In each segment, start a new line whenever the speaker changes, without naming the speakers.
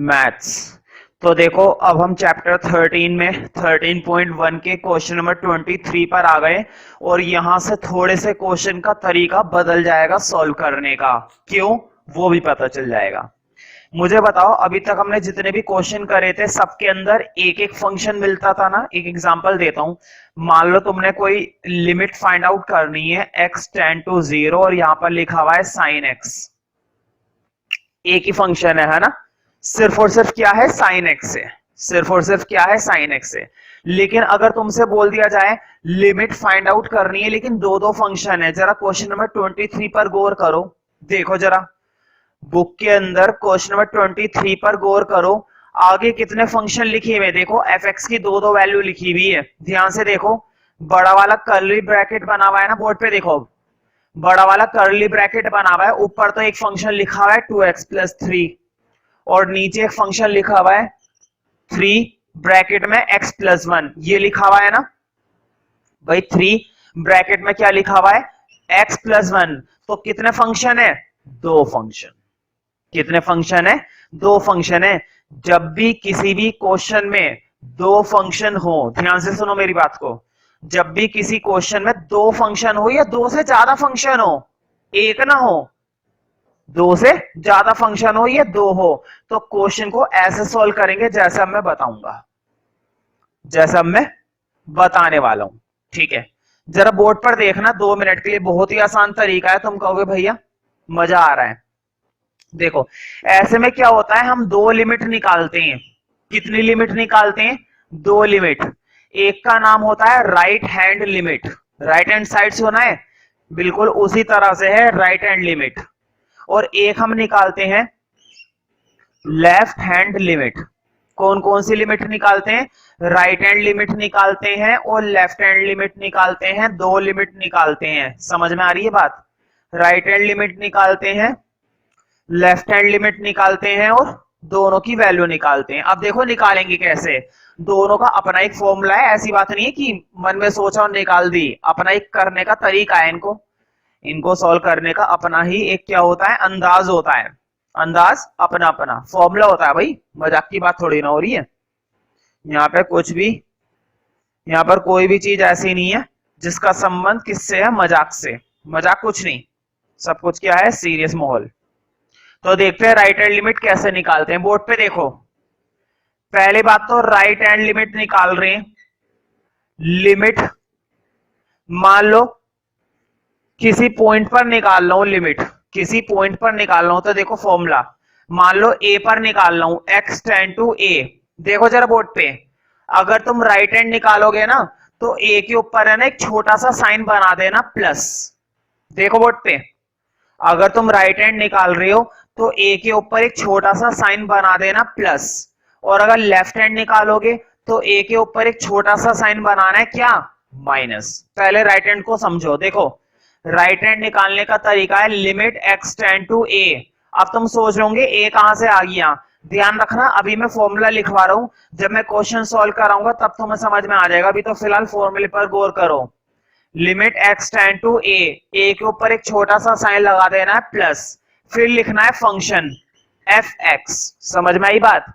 Maths. तो देखो अब हम चैप्टर 13 में 13.1 के क्वेश्चन नंबर 23 पर आ गए और यहां से थोड़े से क्वेश्चन का तरीका बदल जाएगा सॉल्व करने का। क्यों, वो भी पता चल जाएगा। मुझे बताओ, अभी तक हमने जितने भी क्वेश्चन करे थे सबके अंदर एक एक फंक्शन मिलता था ना। एक एग्जांपल देता हूं। मान लो तुमने कोई लिमिट फाइंड आउट करनी है x टेंड टू 0 और यहां पर लिखा हुआ है sin x। एक ही फंक्शन है ना, सिर्फ और सिर्फ क्या है, sin x है। सिर्फ और सिर्फ क्या है, sin x है। लेकिन अगर तुमसे बोल दिया जाए लिमिट फाइंड आउट करनी है लेकिन दो दो फंक्शन है, जरा क्वेश्चन नंबर 23 पर गौर करो। देखो जरा बुक के अंदर क्वेश्चन नंबर 23 पर गौर करो। आगे कितने फंक्शन लिखे हुए, देखो fx की दो दो वैल्यू लिखी हुई है। ध्यान से देखो, बड़ा वाला कर्ली ब्रैकेट बना हुआ है ना बोर्ड पे, देखो बड़ा वाला कर्ली ब्रैकेट बना हुआ है। ऊपर तो एक फंक्शन लिखा हुआ है 2x प्लस 3 और नीचे एक फंक्शन लिखा हुआ है 3 ब्रैकेट में x प्लस 1। ये लिखा हुआ है ना भाई, 3 ब्रैकेट में क्या लिखा हुआ है, x प्लस 1। तो कितने फंक्शन है, दो फंक्शन। कितने फंक्शन है, दो फंक्शन है। जब भी किसी भी क्वेश्चन में दो फंक्शन हो, ध्यान से सुनो मेरी बात को, जब भी किसी क्वेश्चन में दो फंक्शन हो या दो से ज्यादा फंक्शन हो, एक ना हो, दो से ज्यादा फंक्शन हो या दो हो, तो क्वेश्चन को ऐसे सॉल्व करेंगे जैसा मैं बताऊंगा, जैसा मैं बताने वाला हूं। ठीक है, जरा बोर्ड पर देखना 2 मिनट के लिए। बहुत ही आसान तरीका है, तुम कहोगे भैया मजा आ रहा है। देखो ऐसे में क्या होता है, हम दो लिमिट निकालते हैं। कितनी लिमिट निकालते हैं, दो लिमिट। एक का नाम होता है right hand limit, right hand side से होना है, बिल्कुल उसी तरह से है राइट हैंड लिमिट। और एक हम निकालते हैं लेफ्ट हैंड लिमिट। कौन कौन सी लिमिट निकालते हैं, राइट हैंड लिमिट निकालते हैं और लेफ्ट हैंड लिमिट निकालते हैं। दो लिमिट निकालते हैं, समझ में आ रही है बात। राइट हैंड लिमिट निकालते हैं, लेफ्ट हैंड लिमिट निकालते हैं और दोनों की वैल्यू निकालते हैं। अब देखो निकालेंगे कैसे, दोनों का अपना एक फॉर्मूला है। ऐसी बात नहीं है कि मन में सोचा और निकाल दी, अपना एक करने का तरीका है। इनको सॉल्व करने का अपना ही एक क्या होता है, अंदाज होता है। अंदाज अपना अपना फॉर्मूला होता है भाई, मजाक की बात थोड़ी ना हो रही है। यहाँ पे कुछ भी, यहाँ पर कोई भी चीज ऐसी नहीं है जिसका संबंध किससे है, मजाक से। मजाक कुछ नहीं, सब कुछ क्या है, सीरियस माहौल। तो देखते हैं राइट हैंड लिमिट कैसे निकालते हैं। बोर्ड पे देखो, पहली बात तो राइट हैंड लिमिट निकाल रहे हैं। लिमिट मान लो किसी पॉइंट पर निकाल रहा हूं लिमिट, किसी पॉइंट पर निकाल रहा हूं, तो देखो फॉर्मूला, मान लो ए पर निकाल रहा हूं x टेंड टू ए। देखो जरा बोर्ड पे, अगर तुम राइट हैंड निकालोगे ना तो ए के ऊपर है ना एक छोटा सा साइन बना देना प्लस। देखो बोर्ड पे, अगर तुम राइट हैंड निकाल रहे हो तो ए के ऊपर एक छोटा सा साइन बना देना प्लस, और अगर लेफ्ट हैंड निकालोगे तो ए के ऊपर एक छोटा सा साइन बनाना है क्या, माइनस। पहले राइट हैंड को समझो। देखो राइट हैंड निकालने का तरीका है limit x tend to a। अब तुम सोच रहे होंगे a कहां से आ गया, ध्यान रखना अभी मैं फॉर्मूला लिखवा रहा हूं, जब मैं क्वेश्चन सॉल्व कराऊंगा तब तुम्हें समझ में आ जाएगा। अभी तो फिलहाल फॉर्मूले पर गौर करो। Limit x tend to a, a के ऊपर एक छोटा सा साइन लगा देना है प्लस, फिर लिखना है फंक्शन fx। समझ में आई बात,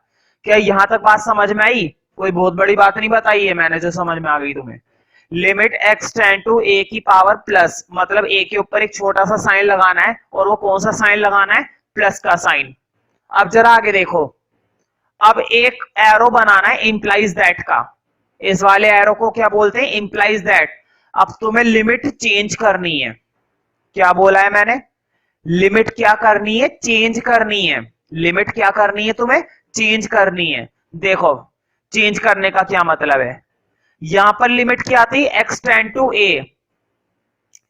क्या यहां तक बात समझ में आई, कोई बहुत बड़ी बात नहीं बताई है मैंने जो समझ में आ गई तुम्हें। Limit x tend to a की पावर प्लस, मतलब a के ऊपर एक छोटा सा साइन लगाना है, और वो कौन सा साइन लगाना है, प्लस का साइन। अब जरा आगे देखो, अब एक एरो बनाना है इंप्लाइज दैट का। इस वाले एरो को क्या बोलते हैं, इंप्लाइज दैट। अब तुम्हें लिमिट चेंज करनी है। क्या बोला है मैंने, लिमिट क्या करनी है, चेंज करनी है। लिमिट क्या करनी है, तुम्हें चेंज करनी है। देखो चेंज करने का क्या मतलब है, यहां पर लिमिट क्या थी, x टेंड टू a,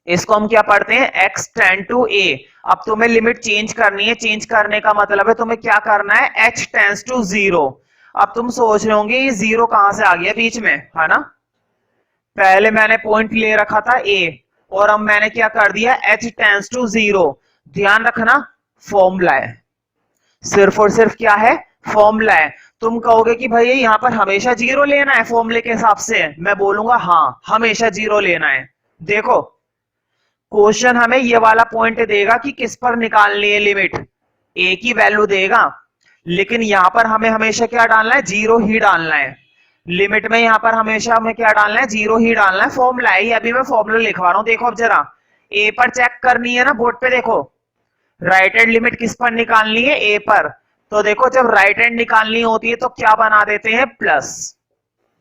इसको हम क्या पढ़ते हैं, x टेंड टू a। अब तुम्हें लिमिट चेंज करनी है, चेंज करने का मतलब है तुम्हें क्या करना है, h टेंड्स टू 0। अब तुम सोच रहे होंगे ये 0 कहां से आ गया बीच में, है ना। पहले मैंने पॉइंट ले रखा था a और अब मैंने क्या कर दिया, h टेंड्स टू 0। ध्यान रखना फॉर्मूला है, सिर्फ और सिर्फ क्या है, फॉर्मूला है। तुम कहोगे कि भाई यहां पर हमेशा 0 लेना है फॉर्मूले के हिसाब से, मैं बोलूंगा हाँ हमेशा 0 लेना है। देखो क्वेश्चन हमें ये वाला पॉइंट देगा कि किस पर निकालनी है लिमिट, a की वैल्यू देगा, लेकिन यहां पर हमें हमेशा क्या डालना है, जीरो ही डालना है। लिमिट में यहां पर हमेशा हमें क्या डालना है, जीरो ही डालना है। फॉर्मूला है, अभी मैं फॉर्मूला लिखवा रहा हूं। देखो अब जरा ए पर चेक करनी है ना, बोर्ड पे देखो राइट हैंड लिमिट किस पर निकालनी है, ए पर। तो देखो जब राइट हैंड निकालनी होती है तो क्या बना देते हैं, प्लस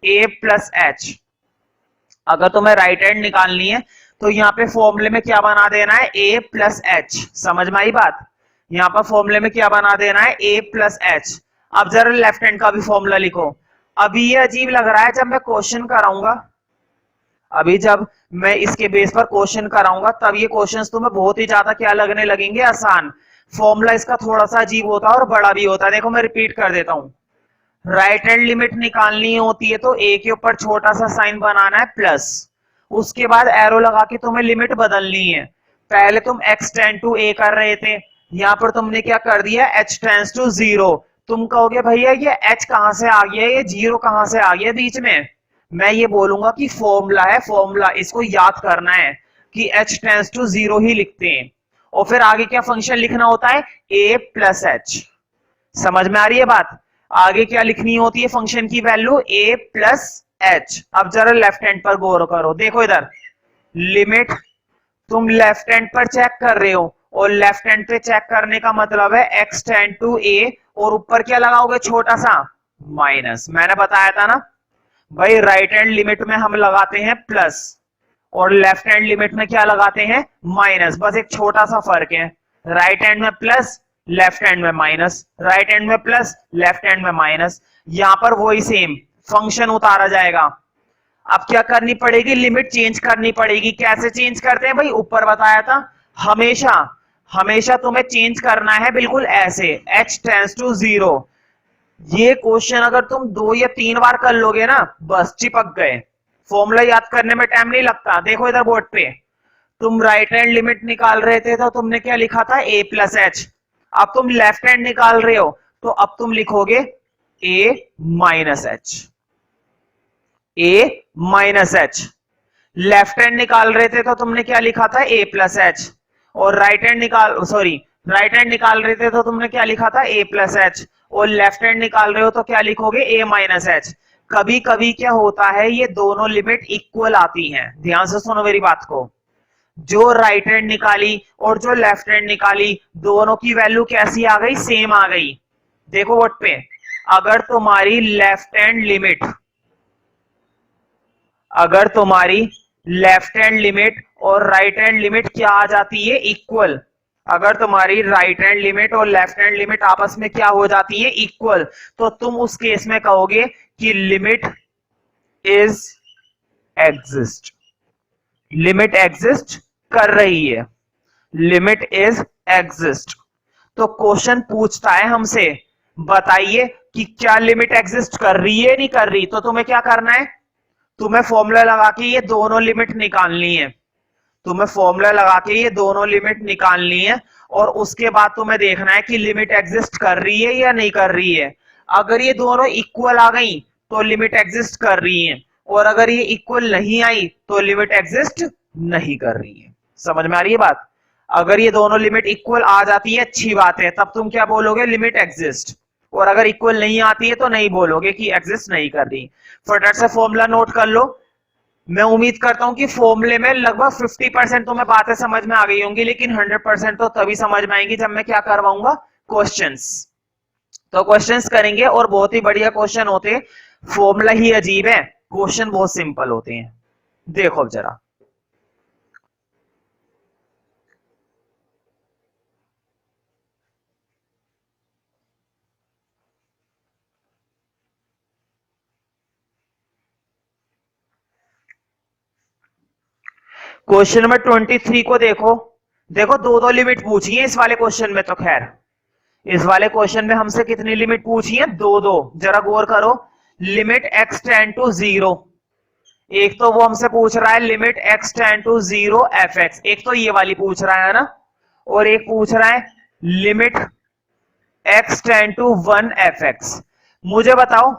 ए प्लस एच। अगर तुम्हें राइट हैंड निकालनी है तो यहाँ पे फॉर्मूले में क्या बना देना है, ए प्लस एच। समझ में आई बात? यहाँ पर फॉर्मूले में क्या बना देना है, ए प्लस एच। अब जरा लेफ्ट हैंड का भी फॉर्मूला लिखो। अभी ये अजीब लग रहा है, जब मैं क्वेश्चन कराऊंगा, अभी जब मैं इसके बेस पर क्वेश्चन कराऊंगा तब ये क्वेश्चंस तुम्हें बहुत ही ज्यादा क्या लगने लगेंगे, आसान। फॉर्मूला इसका थोड़ा सा अजीब होता है और बड़ा भी होता है। देखो मैं रिपीट कर देता हूं। राइट हैंड लिमिट निकालनी होती है तो ए के ऊपर छोटा सा साइन बनाना है प्लस, उसके बाद एरो लगा के तुम्हें लिमिट बदलनी है। पहले तुम x टेंड टू a कर रहे थे, यहां पर तुमने क्या कर दिया, h टेंड्स टू 0। तुम कहोगे भैया ये h कहां से आ गया, ये 0 कहां से आ गया बीच में। मैं ये बोलूंगा कि फॉर्मूला है, फॉर्मूला, इसको याद करना है कि h टेंड्स टू 0 ही लिखते हैं। और फिर आगे क्या फंक्शन लिखना होता है, a प्लस एच। समझ में आ रही है बात? आगे क्या लिखनी होती है फंक्शन की वैल्यू, a प्लस एच। अब जरा लेफ्ट हैंड पर गौर करो, देखो इधर लिमिट तुम लेफ्ट हैंड पर चेक कर रहे हो, और लेफ्ट हैंड पे चेक करने का मतलब है x टेंड टू a, और ऊपर क्या लगाओगे, छोटा सा माइनस। मैंने बताया था ना भाई, राइट हैंड लिमिट में हम लगाते हैं प्लस और लेफ्ट हैंड लिमिट में क्या लगाते हैं, माइनस। बस एक छोटा सा फर्क है, राइट हैंड में प्लस, लेफ्ट हैंड में माइनस, राइट हैंड में प्लस, लेफ्ट हैंड में माइनस। यहां पर वही सेम फंक्शन उतारा जाएगा। अब क्या करनी पड़ेगी, लिमिट चेंज करनी पड़ेगी। कैसे चेंज करते हैं भाई, ऊपर बताया था, हमेशा हमेशा तुम्हें चेंज करना है बिल्कुल ऐसे, h टेंड्स टू 0। ये क्वेश्चन अगर तुम 2 या 3 बार कर लोगे ना, बस चिपक गए। फॉर्मूला याद करने में टाइम नहीं लगता। देखो इधर बोर्ड पे तुम राइट हैंड लिमिट निकाल रहे थे तो तुमने क्या लिखा था, a प्लस एच। अब तुम लेफ्ट हैंड निकाल रहे हो तो अब तुम लिखोगे a minus H, a minus H. Left hand निकाल रहे थे तो तुमने क्या लिखा था, a प्लस एच। और राइट हैंड राइट हैंड निकाल रहे थे तो तुमने क्या लिखा था, a प्लस एच। और लेफ्ट हैंड निकाल रहे हो तो क्या लिखोगे, a माइनस एच। कभी कभी क्या होता है, ये दोनों लिमिट इक्वल आती हैं। ध्यान से सुनो मेरी बात को, जो राइट हैंड निकाली और जो लेफ्ट हैंड निकाली, दोनों की वैल्यू कैसी आ गई, सेम आ गई। देखो बोर्ड पे, अगर तुम्हारी लेफ्ट हैंड लिमिट, अगर तुम्हारी लेफ्ट हैंड लिमिट और राइट हैंड लिमिट क्या आ जाती है, इक्वल। अगर तुम्हारी राइट हैंड लिमिट और लेफ्ट हैंड लिमिट आपस में क्या हो जाती है, इक्वल, तो तुम उस केस में कहोगे कि limit is exist, limit exist कर रही है, लिमिट इज एग्जिस्ट। तो क्वेश्चन पूछता है हमसे, बताइए कि क्या लिमिट एग्जिस्ट कर रही है, नहीं कर रही। तो तुम्हें क्या करना है, तुम्हें फॉर्मूला लगा के ये दोनों लिमिट निकालनी है। तुम्हें फॉर्मूला लगा के ये दोनों लिमिट निकालनी है और उसके बाद तुम्हें देखना है कि लिमिट एग्जिस्ट कर रही है या नहीं कर रही है। अगर ये दोनों इक्वल आ गई तो लिमिट एग्जिस्ट कर रही है, और अगर ये इक्वल नहीं आई तो लिमिट एग्जिस्ट नहीं कर रही है। समझ में आ रही है बात? अगर ये दोनों लिमिट इक्वल आ जाती है, अच्छी बात है, तब तुम क्या बोलोगे, लिमिट एग्जिस्ट। और अगर इक्वल नहीं आती है तो नहीं बोलोगे कि एग्जिस्ट नहीं कर रही। फटाफट से फॉर्मूला नोट कर लो। मैं उम्मीद करता हूं कि फॉर्मूले में लगभग 50% तुम्हें बातें समझ में आ गई होंगी, लेकिन 100% तो तभी समझ में आएंगी जब मैं क्या करवाऊंगा, क्वेश्चंस। तो क्वेश्चंस करेंगे और बहुत ही बढ़िया क्वेश्चन होते हैं। फॉर्मूला ही अजीब है, क्वेश्चन बहुत सिंपल होते हैं। देखो अब जरा, क्वेश्चन नंबर 23 को देखो। देखो दो दो लिमिट पूछी है इस वाले क्वेश्चन में, तो खैर इस वाले क्वेश्चन में हमसे कितनी लिमिट पूछी है, दो दो। जरा गौर करो, लिमिट x टेंड टू 0, एक तो वो हमसे पूछ रहा है limit x tend to 0 fx, एक तो ये वाली पूछ रहा है ना, और एक पूछ रहा है limit x tend to 1 fx। मुझे बताओ,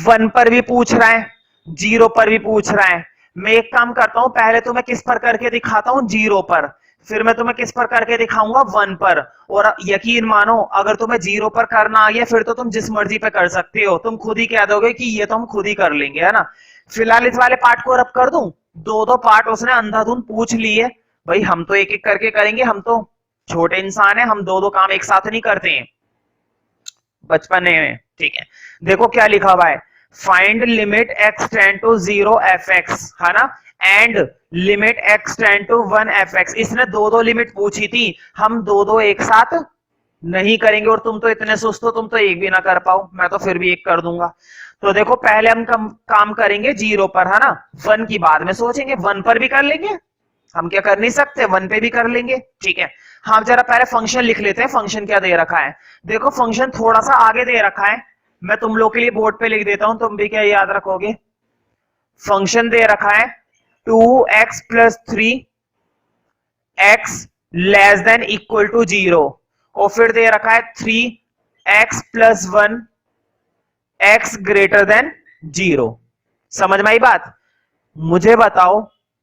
1 पर भी पूछ रहा है, 0 पर भी पूछ रहा है। मैं एक काम करता हूं, पहले तो मैं किस पर करके दिखाता हूं, 0 पर, फिर मैं तुम्हें किस पर करके दिखाऊंगा, 1 पर। और यकीन मानो अगर तुम्हें 0 पर करना आ गया फिर तो तुम जिस मर्जी पे कर सकते हो, तुम खुद ही कह दोगे कि ये तो हम खुद ही कर लेंगे, है ना। फिलहाल इस वाले पार्ट को रब कर दूं, दो दो पार्ट उसने अंधाधुंध पूछ लिए। भाई हम तो एक एक करके करेंगे, हम तो छोटे इंसान है, हम दो दो काम एक साथ नहीं करते हैं बचपन में, ठीक है। देखो क्या लिखा हुआ है, find limit x tend to 0 fx, है ना, and limit x tend to 1 fx। इसने दो दो लिमिट पूछी थी, हम दो दो एक साथ नहीं करेंगे, और तुम तो इतने सुस्त हो, तुम तो एक भी ना कर पाओ, मैं तो फिर भी एक कर दूंगा। तो देखो पहले हम काम करेंगे 0 पर, है ना, 1 की बाद में सोचेंगे, 1 पर भी कर लेंगे, हम क्या कर नहीं सकते, 1 पे भी कर लेंगे, ठीक है। हाँ जरा पहले फंक्शन लिख लेते हैं, फंक्शन क्या दे रखा है। देखो फंक्शन थोड़ा सा आगे दे रखा है, मैं तुम लोग के लिए बोर्ड पे लिख देता हूं, तुम भी क्या याद रखोगे। फंक्शन दे रखा है 2x plus 3 x less than equal to 0, और फिर दे रखा है 3x plus 1 x greater than 0। समझ में आई बात। मुझे बताओ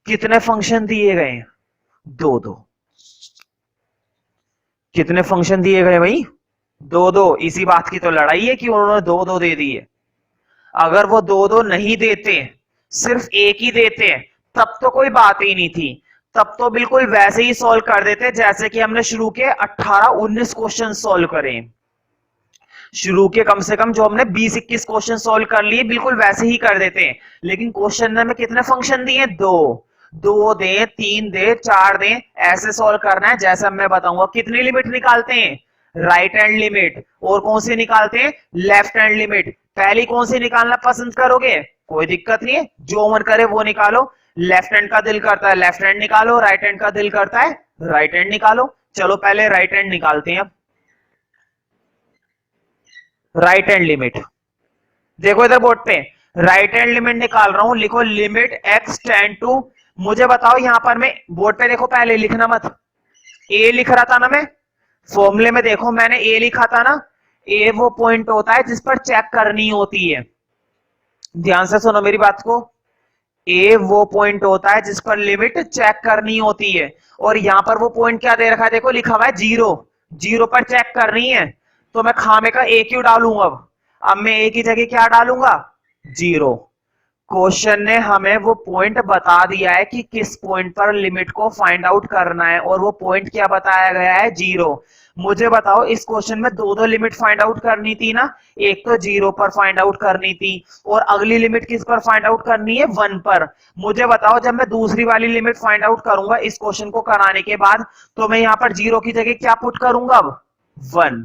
कितने फंक्शन दिए गए हैं, दो दो। कितने फंक्शन दिए गए भाई, दो दो। इसी बात की तो लड़ाई है कि उन्होंने दो दो दे दिए। अगर वो दो दो नहीं देते, सिर्फ एक ही देते, तब तो कोई बात ही नहीं थी, तब तो बिल्कुल वैसे ही सॉल्व कर देते जैसे कि हमने शुरू के 18-19 क्वेश्चन सॉल्व करे। शुरू के कम से कम जो हमने 20-21 क्वेश्चन सॉल्व कर लिए, बिल्कुल वैसे ही कर देते हैं। लेकिन क्वेश्चन में कितने फंक्शन दिए, दो। दो दे, तीन दे, चार दे, ऐसे सॉल्व करना है जैसा मैं बताऊंगा। कितनी लिमिट निकालते हैं, राइट हैंड लिमिट, और कौन सी निकालते हैं, लेफ्ट हैंड लिमिट। पहली कौन सी निकालना पसंद करोगे, कोई दिक्कत नहीं है, जो मन करे वो निकालो। लेफ्ट हैंड का दिल करता है लेफ्ट हैंड निकालो, राइट हैंड का दिल करता है राइट हैंड निकालो। चलो पहले राइट हैंड निकालते हैं। राइट हैंड लिमिट देखो इधर बोर्ड पे, राइट हैंड लिमिट निकाल रहा हूं, लिखो लिमिट x टेंड टू, मुझे बताओ यहां पर मैं बोर्ड पे देखो, पहले लिखना मत, a लिख रहा था ना मैं फॉर्मूले में, देखो मैंने a लिखा था ना। a वो पॉइंट होता है जिस पर चेक करनी होती है, ध्यान से सुनो मेरी बात को। a वो पॉइंट होता है जिस पर लिमिट चेक करनी होती है, और यहां पर वो पॉइंट क्या दे रखा है, देखो लिखा हुआ है 0। 0 पर चेक करनी है, तो मैं खामे का a क्यों डालूं, अब मैं a की जगह क्या डालूंगा, 0। क्वेश्चन ने हमें वो पॉइंट बता दिया है कि किस पॉइंट पर लिमिट को फाइंड आउट करना है, और वो पॉइंट क्या बताया गया है, 0। मुझे बताओ इस क्वेश्चन में दो दो लिमिट फाइंड आउट करनी थी ना, एक तो 0 पर फाइंड आउट करनी थी, और अगली लिमिट किस पर फाइंड आउट करनी है, 1 पर। मुझे बताओ जब मैं दूसरी वाली लिमिट फाइंड आउट करूंगा इस क्वेश्चन को कराने के बाद, तो मैं यहां पर 0 की जगह क्या पुट करूंगा, अब 1,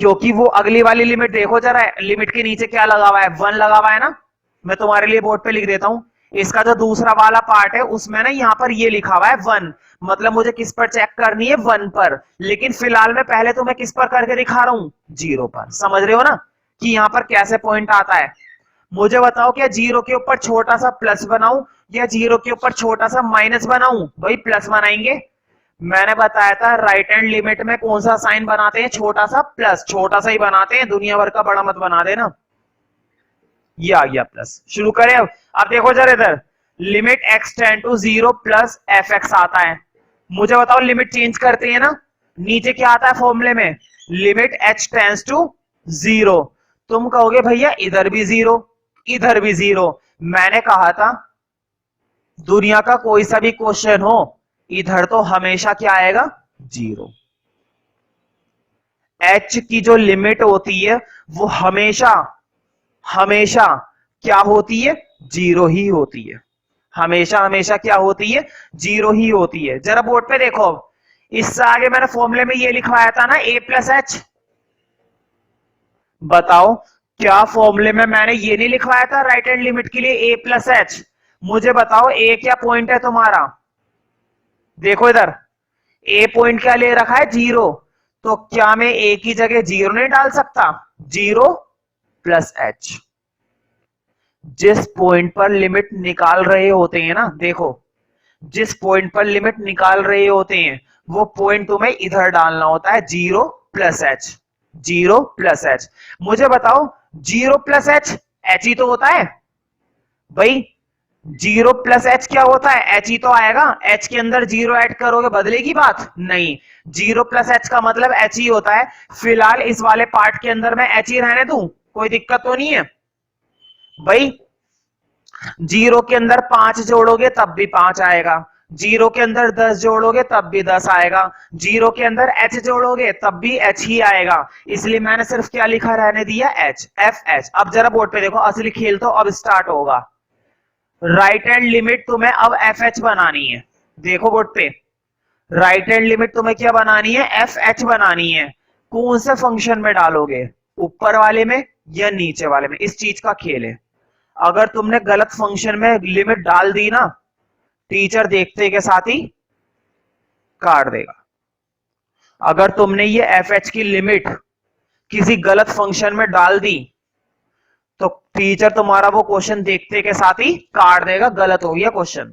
क्योंकि वो अगली वाली लिमिट देखो जरा, लिमिट के नीचे क्या लगा हुआ है, 1 लगा हुआ है ना। मैं तुम्हारे लिए बोर्ड पे लिख देता हूं, इसका जो दूसरा वाला पार्ट है उसमें ना यहाँ पर ये लिखा हुआ है 1, मतलब मुझे किस पर चेक करनी है, 1 पर। लेकिन फिलहाल मैं पहले तो मैं किस पर करके दिखा रहा हूं, 0 पर। समझ रहे हो ना कि यहाँ पर कैसे पॉइंट आता है। मुझे बताओ क्या 0 के ऊपर छोटा सा प्लस बनाऊं, या 0 के ऊपर छोटा सा माइनस बनाऊं, भाई प्लस बनाएंगे। मैंने बताया था राइट हैंड लिमिट में कौन सा साइन बनाते हैं, छोटा सा प्लस, छोटा सा ही बनाते हैं, दुनिया भर का बड़ा मत बना देना। ये आ गया प्लस, शुरू करें अब देखो जरा इधर, limit x tend to 0 plus fx आता है। मुझे बताओ लिमिट चेंज करते हैं ना, नीचे क्या आता है फॉर्मूले में, लिमिट h टेंड्स टू 0। तुम कहोगे भैया इधर भी 0 इधर भी 0, मैंने कहा था दुनिया का कोई सा भी क्वेश्चन हो, इधर तो हमेशा क्या आएगा, 0। h की जो लिमिट होती है वो हमेशा हमेशा क्या होती है, 0 ही होती है, हमेशा हमेशा क्या होती है, 0 ही होती है। जरा बोर्ड पे देखो, इससे आगे मैंने फॉर्मूले में ये लिखवाया था ना a प्लस एच, बताओ क्या फॉर्मूले में मैंने ये नहीं लिखवाया था राइट हैंड लिमिट के लिए a प्लस एच। मुझे बताओ a क्या पॉइंट है तुम्हारा, देखो इधर a पॉइंट क्या ले रखा है, 0, तो क्या मैं a की जगह 0 नहीं डाल सकता, 0 प्लस एच। जिस पॉइंट पर लिमिट निकाल रहे होते हैं ना, देखो जिस पॉइंट पर लिमिट निकाल रहे होते हैं वो पॉइंट तुम्हें इधर डालना होता है, 0 प्लस एच, 0 प्लस एच। मुझे बताओ 0 प्लस एच, एच ही तो होता है भाई, जीरो प्लस एच क्या होता है, एच ही तो आएगा, एच के अंदर जीरो ऐड करोगे बदलेगी बात नहीं, जीरो प्लस एच का मतलब एच ही होता है। फिलहाल इस वाले पार्ट के अंदर मैं एच ही रहने दूं, कोई दिक्कत तो नहीं है भाई। जीरो के अंदर 5 जोड़ोगे तब भी 5 आएगा, जीरो के अंदर 10 जोड़ोगे तब भी 10 आएगा, जीरो के अंदर एच जोड़ोगे तब भी एच ही आएगा। इसलिए मैंने सिर्फ क्या लिखा रहने दिया, एच, एफ एच। अब जरा बोर्ड पे देखो, असली खेल तो अब स्टार्ट होगा। राइट हैंड लिमिट तुम्हें अब एफ एच बनानी है। देखो बोर्ड पे, राइट हैंड लिमिट तुम्हें क्या बनानी है, एफ एच बनानी है। कौन से फंक्शन में डालोगे, ऊपर वाले में या नीचे वाले में, इस चीज का खेल है। अगर तुमने गलत फंक्शन में लिमिट डाल दी ना, टीचर देखते के साथ ही काट देगा। अगर तुमने ये एफ एच की लिमिट किसी गलत फंक्शन में डाल दी तो टीचर तुम्हारा वो क्वेश्चन देखते के साथ ही काट देगा, गलत हो गया क्वेश्चन।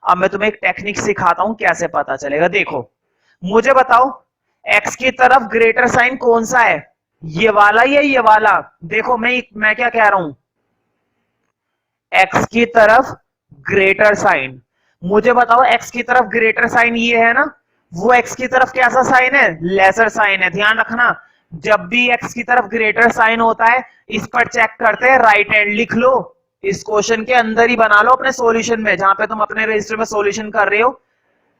अब मैं तुम्हें एक टेक्निक सिखाता हूं कैसे पता चलेगा। देखो मुझे बताओ, एक्स की तरफ ग्रेटर साइन कौन सा है, ये वाला या ये वाला। देखो मैं क्या कह रहा हूं, एक्स की तरफ ग्रेटर साइन। मुझे बताओ एक्स की तरफ ग्रेटर साइन ये है ना, वो एक्स की तरफ कैसा साइन है, लेसर साइन है। ध्यान रखना, जब भी एक्स की तरफ ग्रेटर साइन होता है इस पर चेक करते हैं राइट हैंड। लिख लो, इस क्वेश्चन के अंदर ही बना लो अपने सॉल्यूशन में, जहां पे तुम अपने रजिस्टर में सॉल्यूशन कर रहे हो,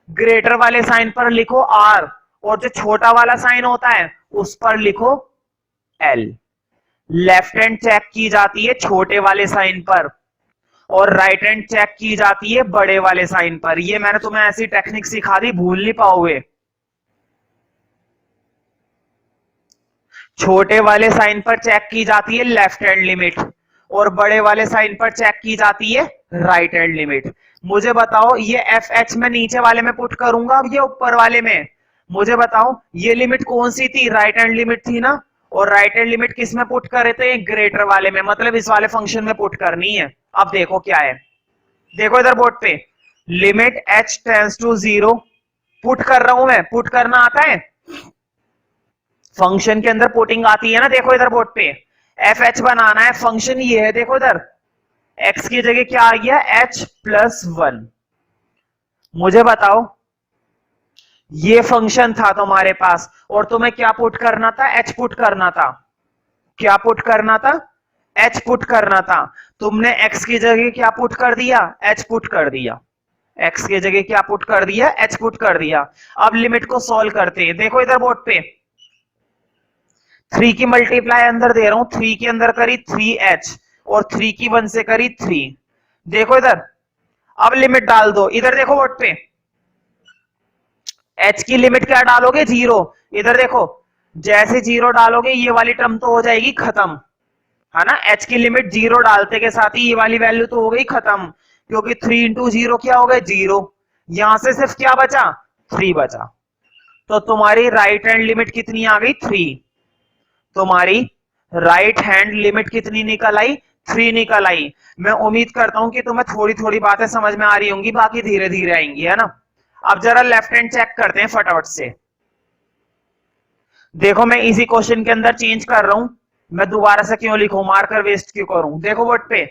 ग्रेटर वाले साइन पर लिखो आर, और जो छोटा वाला साइन होता है उस पर लिखो एल। लेफ्ट हैंड चेक की जाती है छोटे वाले साइन पर और राइट हैंड चेक की जाती है बड़े वाले साइन पर। ये मैंने तुम्हें ऐसी टेक्निक सिखा दी, भूल नहीं पाओगे। छोटे वाले साइन पर चेक की जाती है लेफ्ट हैंड लिमिट और बड़े वाले साइन पर चेक की जाती है राइट हैंड लिमिट। मुझे बताओ ये एफ एच में नीचे वाले में पुट करूंगा अब ये ऊपर वाले में। मुझे बताओ ये लिमिट कौन सी थी, राइट हैंड लिमिट थी ना, और राइट हैंड लिमिट किस में पुट करे थे, ग्रेटर वाले में, मतलब इस वाले फंक्शन में पुट करनी है। अब देखो क्या है, देखो इधर बोर्ड पे, limit H tends to zero, put कर रहा हूं मैं, पुट करना आता है, फंक्शन के अंदर पुटिंग आती है ना। देखो इधर बोर्ड पे एफ एच बनाना है, फंक्शन ये है, देखो इधर एक्स की जगह क्या आ गया, एच प्लस वन। मुझे बताओ ये फंक्शन था तुम्हारे पास और तुम्हें क्या पुट करना था, एच पुट करना था। क्या पुट करना था, एच पुट करना था। तुमने एक्स की जगह क्या पुट कर दिया, एच पुट कर दिया। एक्स की जगह क्या पुट कर दिया, एच पुट कर दिया। अब लिमिट को सॉल्व करते हैं। देखो इधर बोर्ड पे 3 की मल्टीप्लाई अंदर दे रहा हूं, 3 के अंदर करी 3h और 3 की 1 से करी 3। देखो इधर, अब लिमिट डाल दो। इधर देखो बोर्ड पे, h की लिमिट क्या डालोगे, 0। इधर देखो, जैसे 0 डालोगे ये वाली टर्म तो हो जाएगी खत्म, है ना। h की लिमिट 0 डालते के साथ ही ये वाली वैल्यू तो हो गई खत्म, क्योंकि 3 इंटू 0 क्या हो गए, 0। यहां से सिर्फ क्या बचा, 3 बचा। तो तुम्हारी राइट हैंड लिमिट कितनी आ गई, 3। तुम्हारी राइट हैंड लिमिट कितनी निकल आई, 3 निकल आई। मैं उम्मीद करता हूं कि तुम्हें थोड़ी थोड़ी बातें समझ में आ रही होंगी, बाकी धीरे धीरे आएंगी, है ना। अब जरा लेफ्ट हैंड चेक करते हैं फटाफट से। देखो मैं इसी क्वेश्चन के अंदर चेंज कर रहा हूं, मैं दोबारा से क्यों लिखूं, मार्कर वेस्ट क्यों करूं। देखो बोर्ड पे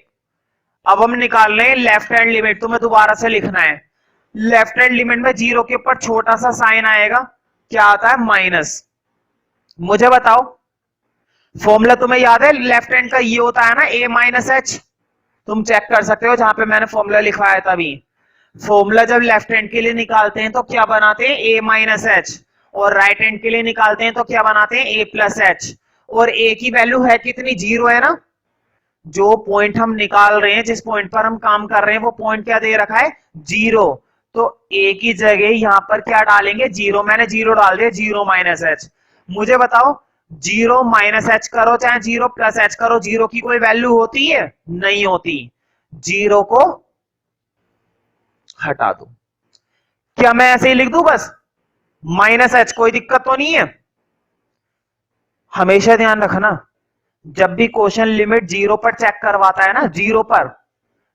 अब हम निकाल रहे हैं लेफ्ट हैंड लिमिट, तुम्हें दोबारा से लिखना है। लेफ्ट हैंड लिमिट में 0 के ऊपर छोटा सा साइन आएगा, क्या आता है, माइनस। मुझे बताओ फॉर्मूला तुम्हें याद है, लेफ्ट हैंड का ये होता है ना, a माइनस एच। तुम चेक कर सकते हो जहां पे मैंने फॉर्मूला लिखा है तभी। फॉर्मूला जब लेफ्ट हैंड के लिए निकालते हैं तो क्या बनाते हैं, a माइनस एच, और राइट हैंड के लिए निकालते हैं तो क्या बनाते हैं, a प्लस एच। और a की वैल्यू है कितनी, 0 है ना। जो पॉइंट हम निकाल रहे हैं, जिस पॉइंट पर हम काम कर रहे हैं, वो पॉइंट क्या दे रखा है, 0। तो a की जगह यहां पर क्या डालेंगे, 0। मैंने 0 डाल दिया, 0 माइनस एच। मुझे बताओ 0 माइनस एच करो चाहे 0 प्लस एच करो, 0 की कोई वैल्यू होती है, नहीं होती। 0 को हटा दो। क्या मैं ऐसे ही लिख दूं बस, माइनस एच, कोई दिक्कत तो नहीं है। हमेशा ध्यान रखना, जब भी क्वेश्चन लिमिट 0 पर चेक करवाता है ना, 0 पर,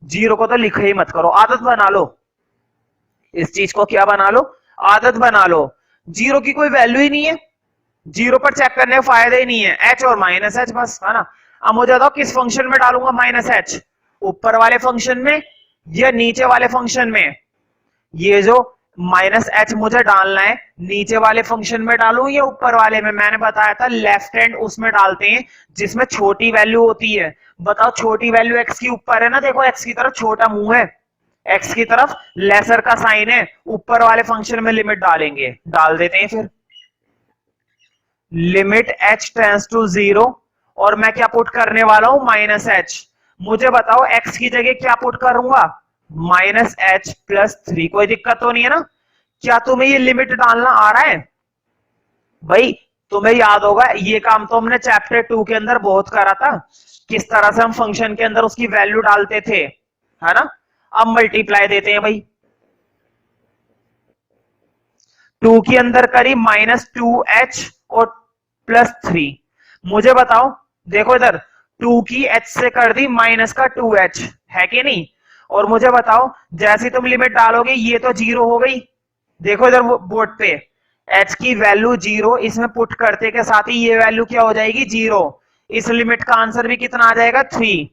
0 को तो लिखे ही मत करो, आदत बना लो इस चीज को। क्या बना लो, आदत बना लो। 0 की कोई वैल्यू ही नहीं है, 0 पर चेक करने का फायदा ही नहीं है, एच और माइनस एच बस, है ना। अब मुझे बताओ किस फंक्शन में डालूंगा माइनस एच, ऊपर वाले फंक्शन में ये नीचे वाले फंक्शन में ये जो माइनस एच मुझे डालना है, नीचे वाले फंक्शन में डालूं या ऊपर वाले में? मैंने बताया था लेफ्ट हैंड उसमें डालते हैं जिसमें छोटी वैल्यू होती है। बताओ छोटी वैल्यू एक्स की ऊपर है ना, देखो एक्स की तरफ छोटा मुंह है, एक्स की तरफ लेसर का साइन है, ऊपर वाले फंक्शन में लिमिट डालेंगे। डाल देते हैं फिर लिमिट एच टेंड्स टू 0 और मैं क्या पुट करने वाला हूं? Minus H. मुझे बताओ एक्स की जगह क्या पुट करूंगा? Minus H plus 3। कोई दिक्कत तो नहीं है ना? क्या तुम्हें ये लिमिट डालना आ रहा है? भाई तुम्हें याद होगा ये काम तो हमने चैप्टर 2 के अंदर बहुत करा था, किस तरह से हम फंक्शन के अंदर उसकी वैल्यू डालते थे, है ना? अब मल्टीप्लाई देते हैं भाई, 2 के अंदर करी -2h और +3। मुझे बताओ, देखो इधर 2 की h से कर दी माइनस का 2h, है कि नहीं? और मुझे बताओ जैसे तुम लिमिट डालोगे ये तो 0 हो गई। देखो इधर बोर्ड पे h की वैल्यू 0, इसमें पुट करते के साथ ही ये वैल्यू क्या हो जाएगी? 0। इस लिमिट का आंसर भी कितना आ जाएगा? 3।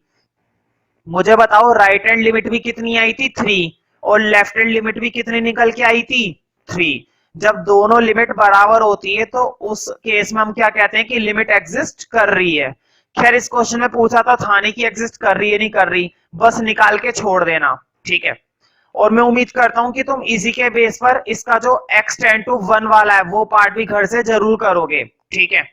मुझे बताओ राइट हैंड लिमिट भी कितनी आई थी? 3। और लेफ्ट हैंड लिमिट भी कितनी निकल के आई थी? 3। जब दोनों लिमिट बराबर होती है तो उस केस में हम क्या कहते हैं कि लिमिट एग्जिस्ट कर रही है। खैर इस क्वेश्चन में पूछा था नहीं कि एग्जिस्ट कर रही है नहीं कर रही, बस निकाल के छोड़ देना, ठीक है। और मैं उम्मीद करता हूं कि तुम इसी के बेस पर इसका जो x टेंड टू 1 वाला है वो पार्ट भी घर से जरूर करोगे, ठीक है।